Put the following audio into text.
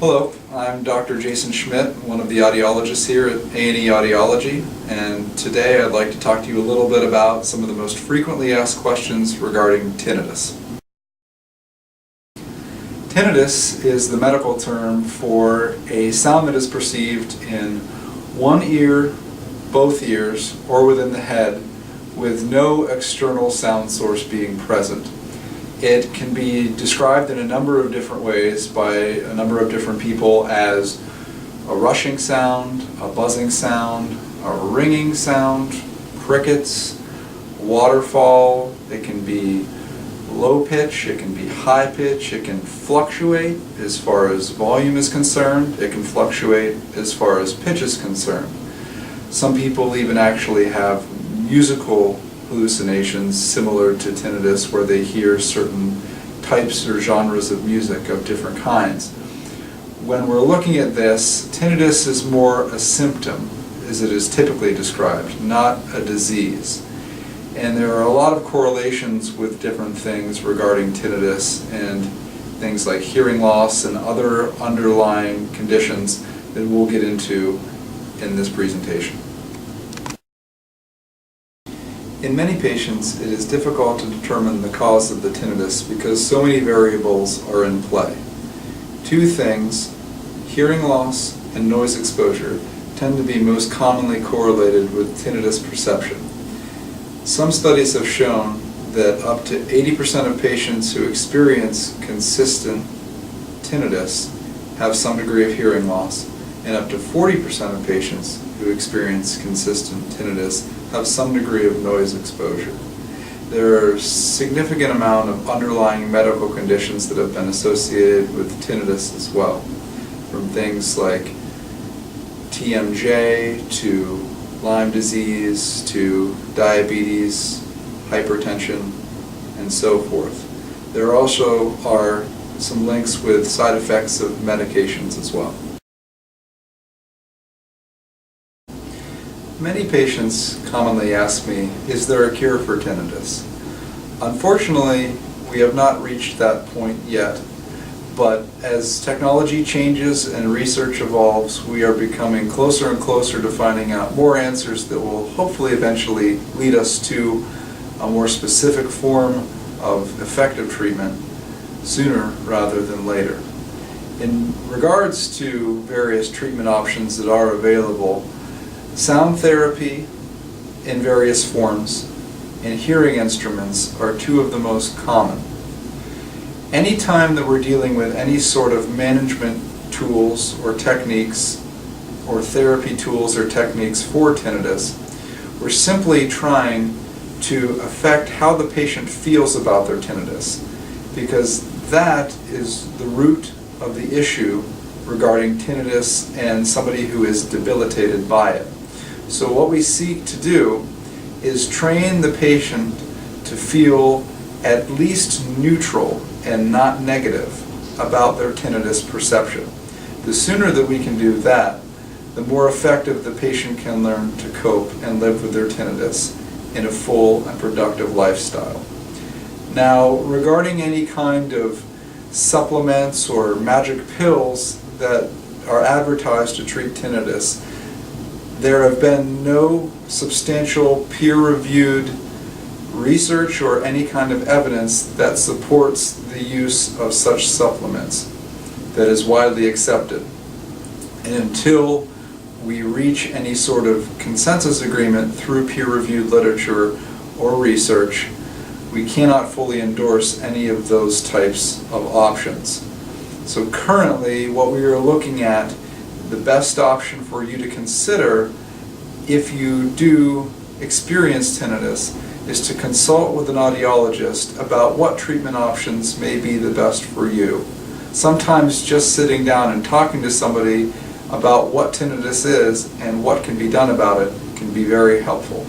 Hello, I'm Dr. Jason Schmidt, one of the audiologists here at A&E Audiology, and today I'd like to talk to you a little bit about some of the most frequently asked questions regarding tinnitus. Tinnitus is the medical term for a sound that is perceived in one ear, both ears, or within the head with no external sound source being present. It can be described in a number of different ways by a number of different people as a rushing sound, a buzzing sound, a ringing sound, crickets, waterfall. It can be low pitch, it can be high pitch, it can fluctuate as far as volume is concerned, it can fluctuate as far as pitch is concerned. Some people even actually have musical hallucinations similar to tinnitus where they hear certain types or genres of music of different kinds. When we're looking at this, tinnitus is more a symptom, as it is typically described, not a disease. And there are a lot of correlations with different things regarding tinnitus and things like hearing loss and other underlying conditions that we'll get into in this presentation. In many patients, it is difficult to determine the cause of the tinnitus because so many variables are in play. Two things, hearing loss and noise exposure, tend to be most commonly correlated with tinnitus perception. Some studies have shown that up to 80% of patients who experience consistent tinnitus have some degree of hearing loss, and up to 40% of patients who experience consistent tinnitus have some degree of noise exposure. There are a significant amount of underlying medical conditions that have been associated with tinnitus as well, from things like TMJ to Lyme disease to diabetes, hypertension, and so forth. There also are some links with side effects of medications as well. Many patients commonly ask me, is there a cure for tinnitus? Unfortunately, we have not reached that point yet, but as technology changes and research evolves, we are becoming closer and closer to finding out more answers that will hopefully eventually lead us to a more specific form of effective treatment sooner rather than later. In regards to various treatment options that are available, sound therapy in various forms and hearing instruments are two of the most common. Anytime that we're dealing with any sort of management tools or techniques or therapy tools or techniques for tinnitus, we're simply trying to affect how the patient feels about their tinnitus, because that is the root of the issue regarding tinnitus and somebody who is debilitated by it. So what we seek to do is train the patient to feel at least neutral and not negative about their tinnitus perception. The sooner that we can do that, the more effective the patient can learn to cope and live with their tinnitus in a full and productive lifestyle. Now, regarding any kind of supplements or magic pills that are advertised to treat tinnitus, there have been no substantial peer-reviewed research or any kind of evidence that supports the use of such supplements that is widely accepted. And until we reach any sort of consensus agreement through peer-reviewed literature or research, we cannot fully endorse any of those types of options. So currently, what we are looking at, the best option for you to consider if you do experience tinnitus is to consult with an audiologist about what treatment options may be the best for you. Sometimes just sitting down and talking to somebody about what tinnitus is and what can be done about it can be very helpful.